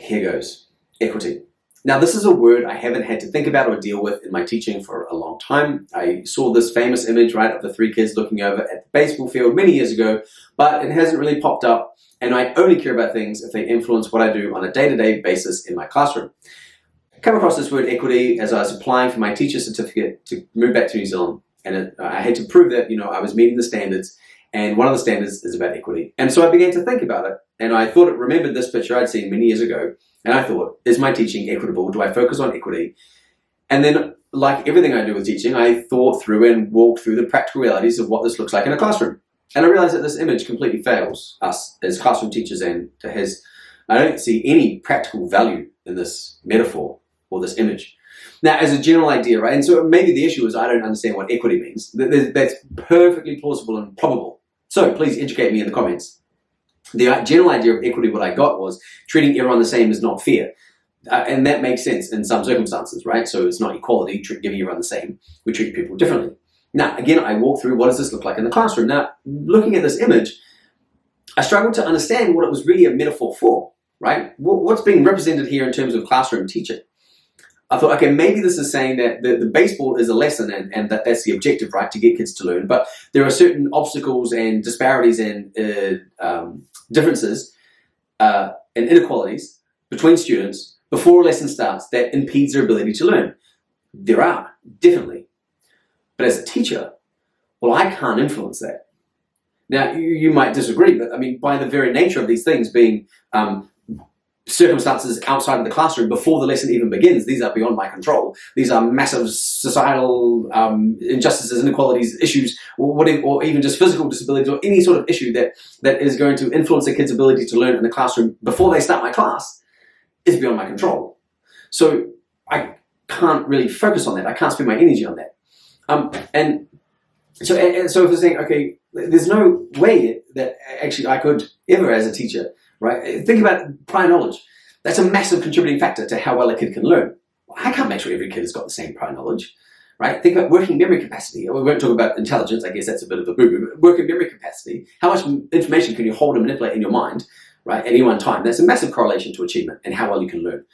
here goes. Equity. Now, this is a word I haven't had to think about or deal with in my teaching for a long time. I saw this famous image, right, of the three kids looking over at the baseball field many years ago, but it hasn't really popped up, and I only care about things if they influence what I do on a day-to-day basis in my classroom. I come across this word equity as I was applying for my teacher certificate to move back to New Zealand, and I had to prove that, I was meeting the standards, and one of the standards is about equity. And so I began to think about it, and I thought it remembered this picture I'd seen many years ago, and I thought, is my teaching equitable? Do I focus on equity? And then, like everything I do with teaching, I thought through and walked through the practical realities of what this looks like in a classroom. And I realized that this image completely fails us as classroom teachers, and I don't see any practical value in this metaphor or this image. Now, as a general idea, right, and so maybe the issue is I don't understand what equity means. That's perfectly plausible and probable. So please educate me in the comments. The general idea of equity, what I got was treating everyone the same is not fair. And that makes sense in some circumstances, right? So it's not equality, giving everyone the same. We treat people differently. Now, again, I walk through what does this look like in the classroom. Now, looking at this image, I struggled to understand what it was really a metaphor for, right? What's being represented here in terms of classroom teaching? I thought, okay, maybe this is saying that the baseball is a lesson and that's the objective, right, to get kids to learn. But there are certain obstacles and disparities and differences and inequalities between students before a lesson starts that impedes their ability to learn. There are, definitely. But as a teacher, well, I can't influence that. Now, you might disagree, but I mean, by the very nature of these things being circumstances outside of the classroom before the lesson even begins, these are beyond my control. These are massive societal injustices, inequalities, issues, or whatever, or even just physical disabilities, or any sort of issue that is going to influence a kid's ability to learn in the classroom before they start my class is beyond my control. So I can't really focus on that. I can't spend my energy on that. And so if we're saying, okay, there's no way that actually I could ever, as a teacher, right? Think about prior knowledge. That's a massive contributing factor to how well a kid can learn. Well, I can't make sure every kid has got the same prior knowledge, right? Think about working memory capacity. We won't talk about intelligence. I guess that's a bit of a boo-boo. But working memory capacity, how much information can you hold and manipulate in your mind, right, at any one time? That's a massive correlation to achievement and how well you can learn.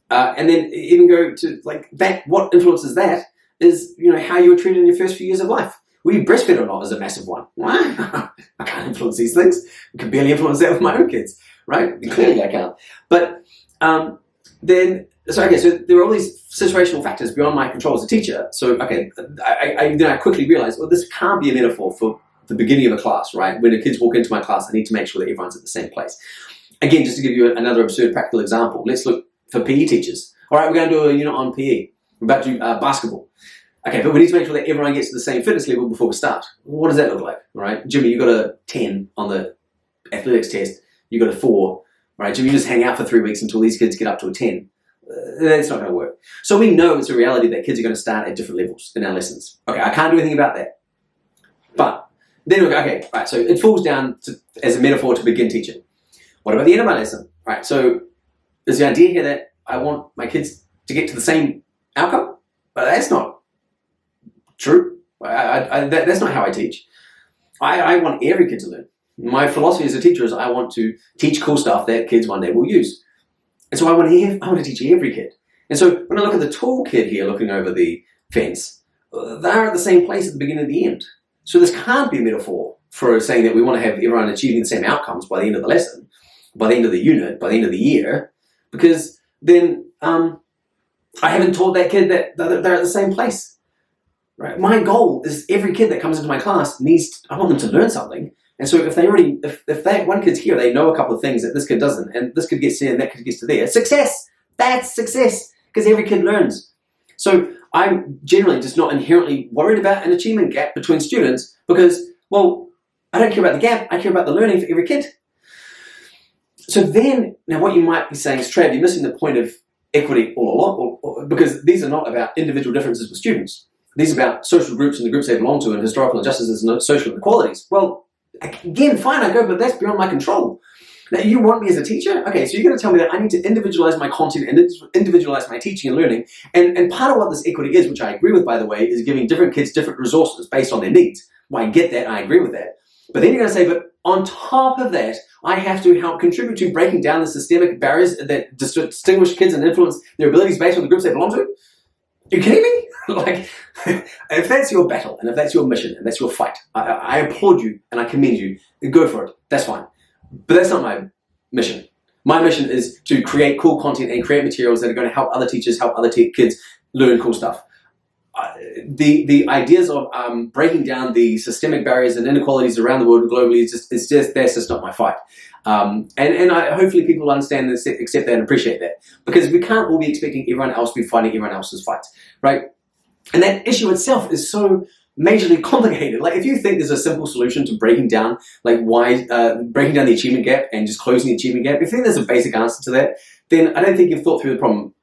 And then even go to like that, what influences that is, how you were treated in your first few years of life. Were you breastfed or not is a massive one. Why? I can't influence these things. I can barely influence that with my own kids, right? Clearly I can't. But so there are all these situational factors beyond my control as a teacher. So, okay, then I quickly realized, well, this can't be a metaphor for the beginning of a class, right? When the kids walk into my class, I need to make sure that everyone's at the same place. Again, just to give you another absurd practical example, let's look for PE teachers. All right, we're going to do a unit on PE. We're about to do basketball. Okay, but we need to make sure that everyone gets to the same fitness level before we start. What does that look like? All right, Jimmy, you got a 10 on the athletics test. You got a 4. All right, Jimmy, you just hang out for 3 weeks until these kids get up to a 10. That's not going to work. So we know it's a reality that kids are going to start at different levels in our lessons. Okay, I can't do anything about that. But then we go, okay, right, so it falls down as a metaphor to begin teaching. What about the end of my lesson? All right, so there's the idea here that I want my kids to get to the same outcome, but that's not true. That's not how I teach. I want every kid to learn. My philosophy as a teacher is I want to teach cool stuff that kids one day will use. And so I want to teach every kid. And so when I look at the tall kid here looking over the fence, they're at the same place at the beginning and the end. So this can't be a metaphor for saying that we want to have everyone achieving the same outcomes by the end of the lesson, by the end of the unit, by the end of the year, because then I haven't taught that kid that they're at the same place. Right? My goal is every kid that comes into my class I want them to learn something. And so if that one kid's here, they know a couple of things that this kid doesn't, and this kid gets here and that kid gets to there. Success! That's success, because every kid learns. So I'm generally just not inherently worried about an achievement gap between students because, well, I don't care about the gap, I care about the learning for every kid. So then, now what you might be saying is, Trav, you're missing the point of equity all along, because these are not about individual differences with students. These are about social groups and the groups they belong to and historical injustices and social inequalities. Well, again, fine, I go, but that's beyond my control. Now, you want me as a teacher? Okay, so you're going to tell me that I need to individualize my content and individualize my teaching and learning. And part of what this equity is, which I agree with, by the way, is giving different kids different resources based on their needs. Well, I get that, I agree with that. But then you're going to say, but On top of that, I have to help contribute to breaking down the systemic barriers that distinguish kids and influence their abilities based on the groups they belong to. Are you kidding me? Like, if that's your battle, and if that's your mission, and that's your fight, I applaud you and I commend you. Go for it. That's fine. But that's not my mission. My mission is to create cool content and create materials that are going to help other teachers, help other kids learn cool stuff. The ideas of breaking down the systemic barriers and inequalities around the world globally is just that's just not my fight. And hopefully people understand this, accept that, and appreciate that, because we can't all be expecting everyone else to be fighting everyone else's fights, right? And that issue itself is so majorly complicated. Like, if you think there's a simple solution to breaking down, breaking down the achievement gap and just closing the achievement gap, if you think there's a basic answer to that, then I don't think you've thought through the problem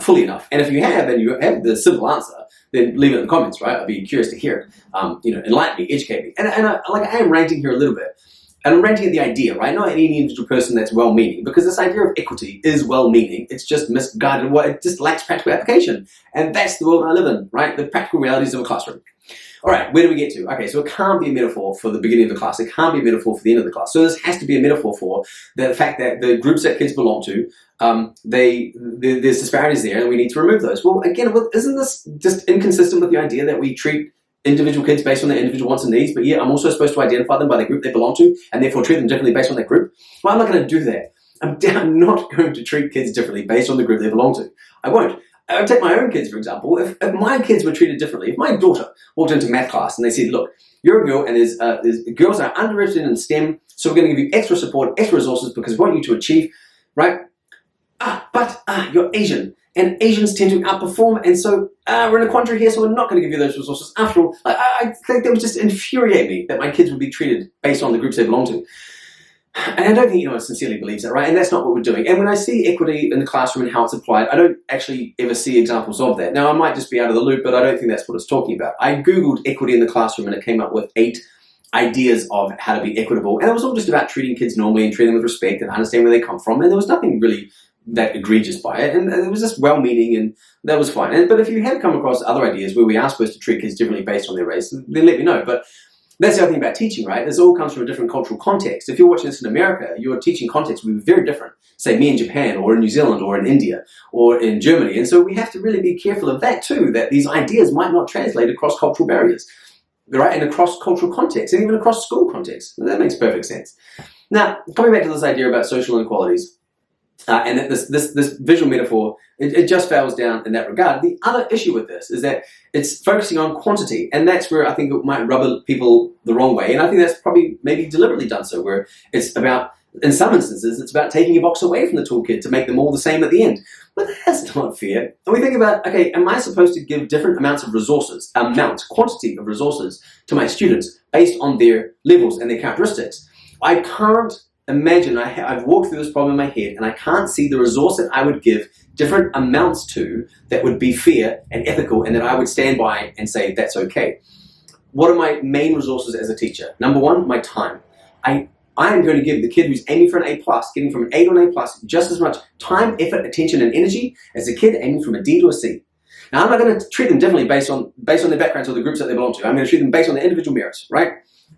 fully enough. And if you have, and you have the simple answer, then leave it in the comments, right? I'd be curious to hear it. Enlighten me, educate me. And I am ranting here a little bit. And I'm ranting at the idea, right? Not any individual person that's well-meaning, because this idea of equity is well-meaning. It's just misguided. It just lacks practical application. And that's the world I live in, right? The practical realities of a classroom. All right, where do we get to? Okay, so it can't be a metaphor for the beginning of the class. It can't be a metaphor for the end of the class. So this has to be a metaphor for the fact that the groups that kids belong to, there's disparities there, and we need to remove those. Well, again, isn't this just inconsistent with the idea that we treat individual kids based on their individual wants and needs, but yeah, I'm also supposed to identify them by the group they belong to, and therefore treat them differently based on that group? Well, I'm not going to do that. I'm not going to treat kids differently based on the group they belong to. I won't. I would take my own kids, for example. If my kids were treated differently, if my daughter walked into math class and they said, look, you're a girl and there's girls are underrepresented in STEM, so we're going to give you extra support, extra resources because we want you to achieve, right? But you're Asian, and Asians tend to outperform, and so we're in a quandary here, so we're not going to give you those resources. After all, I think that would just infuriate me that my kids would be treated based on the groups they belong to. And I don't think anyone sincerely believes that, right? And that's not what we're doing. And when I see equity in the classroom and how it's applied, I don't actually ever see examples of that. Now, I might just be out of the loop, but I don't think that's what it's talking about. I Googled equity in the classroom and it came up with 8 ideas of how to be equitable. And it was all just about treating kids normally and treating them with respect and understanding where they come from. And there was nothing really that egregious by it. And it was just well-meaning, and that was fine. But if you have come across other ideas where we are supposed to treat kids differently based on their race, then let me know. But that's the other thing about teaching, right? This all comes from a different cultural context. If you're watching this in America, your teaching context will be very different. Say me in Japan, or in New Zealand, or in India, or in Germany. And so we have to really be careful of that too, that these ideas might not translate across cultural barriers, right? And across cultural contexts, and even across school contexts. That makes perfect sense. Now, coming back to this idea about social inequalities, and that this visual metaphor, it just fails down in that regard. The other issue with this is that it's focusing on quantity, and that's where I think it might rub people the wrong way. And I think that's probably maybe deliberately done so, where it's about, in some instances, it's about taking a box away from the toolkit to make them all the same at the end. But that's not fair. And we think about, okay, am I supposed to give different amounts of resources, quantity of resources to my students based on their levels and their characteristics? I can't imagine, I've walked through this problem in my head, and I can't see the resource that I would give different amounts to that would be fair and ethical, and that I would stand by and say that's okay. What are my main resources as a teacher? Number one, my time. I am going to give the kid who's aiming for an A+, getting from an A to an A+, just as much time, effort, attention, and energy as a kid aiming from a D to a C. Now, I'm not going to treat them differently based on their backgrounds or the groups that they belong to. I'm going to treat them based on their individual merits, right?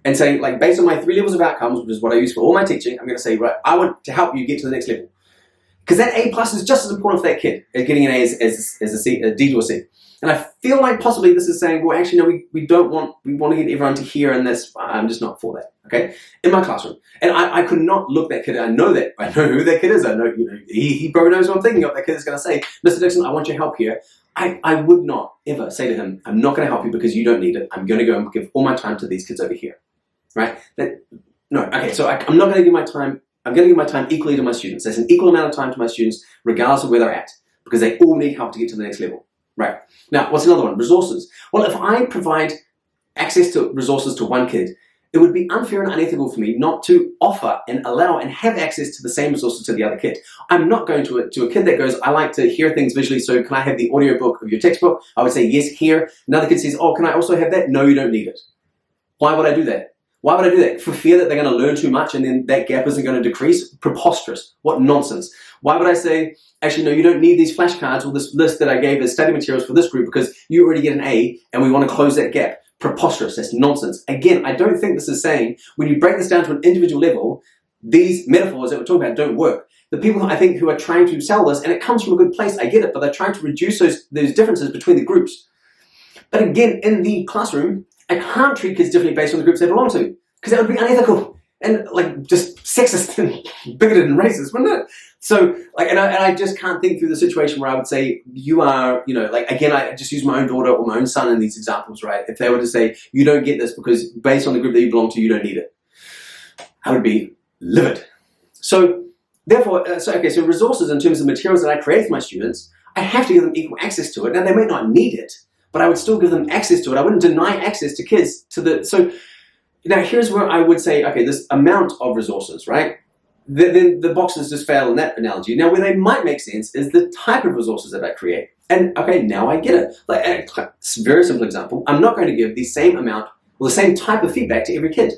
And say, like, based on my 3 levels of outcomes, which is what I use for all my teaching, I'm going to say, right, I want to help you get to the next level. Because that A+ is just as important for that kid as getting an A as a C, a D to a C. And I feel like possibly this is saying, well, actually, no, we want to get everyone to hear, and this, I'm just not for that, okay? In my classroom. And I could not look that kid, I know who that kid is, I know, he probably knows what I'm thinking of. That kid is going to say, Mr. Dixon, I want your help here. I would not ever say to him, I'm not going to help you because you don't need it. I'm going to go and give all my time to these kids over here, right? No, okay, so I'm not going to give my time, I'm going to give my time equally to my students. There's an equal amount of time to my students, regardless of where they're at, because they all need help to get to the next level, right? Now, what's another one? Resources. Well, if I provide access to resources to one kid, it would be unfair and unethical for me not to offer and allow and have access to the same resources to the other kid. I'm not going to a kid that goes, I like to hear things visually, so can I have the audiobook of your textbook? I would say, yes, here. Another kid says, oh, can I also have that? No, you don't need it. Why would I do that? Why would I do that? For fear that they're going to learn too much and then that gap isn't going to decrease? Preposterous. What nonsense. Why would I say, actually, no, you don't need these flashcards or this list that I gave as study materials for this group because you already get an A and we want to close that gap? preposterous. That's nonsense. Again, I don't think this is saying when you break this down to an individual level, these metaphors that we're talking about don't work. The people I think who are trying to sell this, and it comes from a good place, I get it, but they're trying to reduce those differences between the groups. But again, in the classroom, I can't treat kids differently based on the groups they belong to, because that would be unethical and like just sexist and bigoted and racist, wouldn't it? So like, and I just can't think through the situation where I would say you are, you know, like again, I just use my own daughter or my own son in these examples, right? If they were to say you don't get this because based on the group that you belong to, you don't need it, I would be livid. So therefore, so resources in terms of materials that I create for my students, I have to give them equal access to it. Now they may not need it, but I would still give them access to it. I wouldn't deny access to kids to the, so now here's where I would say, okay, this amount of resources, right? Then the boxes just fail in that analogy. Now where they might make sense is the type of resources that I create. And okay, now I get it. Like, it's a very simple example. I'm not going to give the same amount or the same type of feedback to every kid.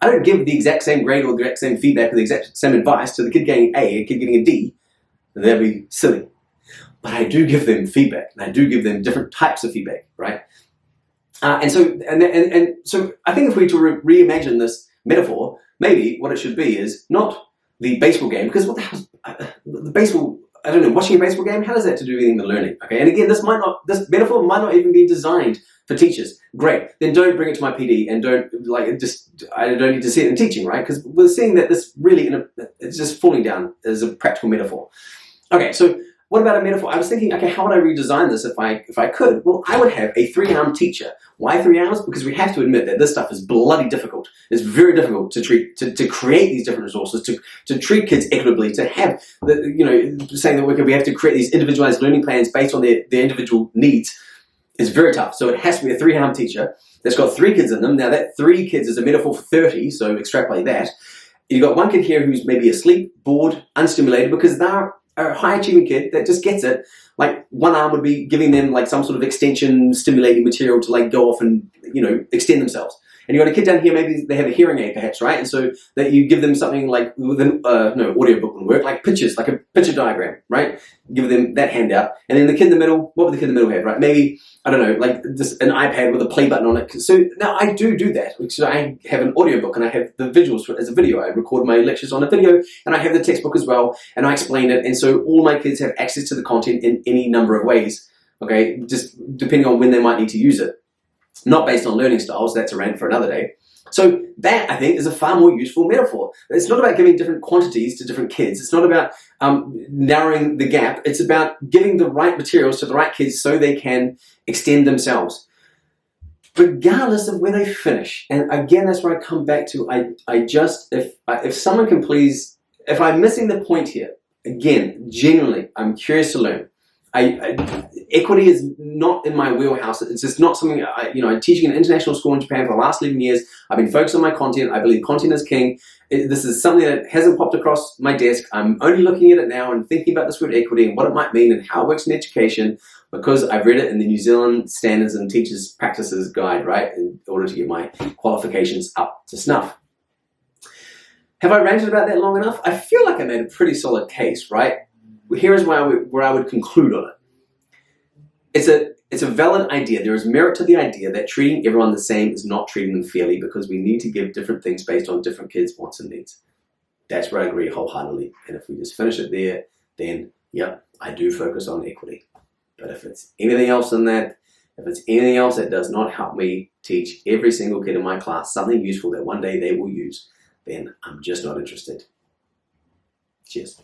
I don't give the exact same grade or the exact same feedback or the exact same advice to the kid getting A, a kid getting a D. That'd be silly. But I do give them feedback, and I do give them different types of feedback, right? And so I think if we were to reimagine this metaphor, maybe what it should be is not the baseball game, because what the hell, the baseball, I don't know, watching a baseball game, how does that to do with anything with learning? Okay, and again, this metaphor might not even be designed for teachers. Great, then don't bring it to my PD and don't, like, I don't need to see it in teaching, right? Because we're seeing that this really, it's just falling down as a practical metaphor. Okay, so what about a metaphor? I was thinking, okay, how would I redesign this if I could? Well, I would have a 3-arm teacher. Why 3 arms? Because we have to admit that this stuff is bloody difficult. It's very difficult to treat, to create these different resources, to treat kids equitably, to have, saying that we have to create these individualized learning plans based on their individual needs is very tough. So it has to be a 3-arm teacher that's got 3 kids in them. Now that 3 kids is a metaphor for 30, so extrapolate that. You've got one kid here who's maybe asleep, bored, unstimulated, because they're a high achieving kid that just gets it. Like, one arm would be giving them like some sort of extension stimulating material to like go off and, extend themselves. And you've got a kid down here, maybe they have a hearing aid perhaps, right? And so that you give them something like, audiobook would work, like pictures, like a picture diagram, right? Give them that handout. And then the kid in the middle, what would the kid in the middle have, right? Maybe, I don't know, like just an iPad with a play button on it. So now I do that. So I have an audiobook and I have the visuals as a video. I record my lectures on a video and I have the textbook as well and I explain it. And so all my kids have access to the content in any number of ways, okay? Just depending on when they might need to use it. Not based on learning styles, that's a rant for another day. So that, I think, is a far more useful metaphor. It's not about giving different quantities to different kids. It's not about narrowing the gap. It's about giving the right materials to the right kids so they can extend themselves, regardless of where they finish. And again, that's where I come back to, if someone can please, if I'm missing the point here, again, genuinely, I'm curious to learn. Equity is not in my wheelhouse. It's just not something, I'm teaching an international school in Japan for the last 11 years. I've been focused on my content. I believe content is king. This is something that hasn't popped across my desk. I'm only looking at it now and thinking about this word equity and what it might mean and how it works in education because I've read it in the New Zealand Standards and Teachers Practices Guide, right, in order to get my qualifications up to snuff. Have I ranted about that long enough? I feel like I made a pretty solid case, right? Here is where I would conclude on it. It's a valid idea. There is merit to the idea that treating everyone the same is not treating them fairly because we need to give different things based on different kids' wants and needs. That's where I agree wholeheartedly. And if we just finish it there, then, yep, I do focus on equity. But if it's anything else than that, if it's anything else that does not help me teach every single kid in my class something useful that one day they will use, then I'm just not interested. Cheers.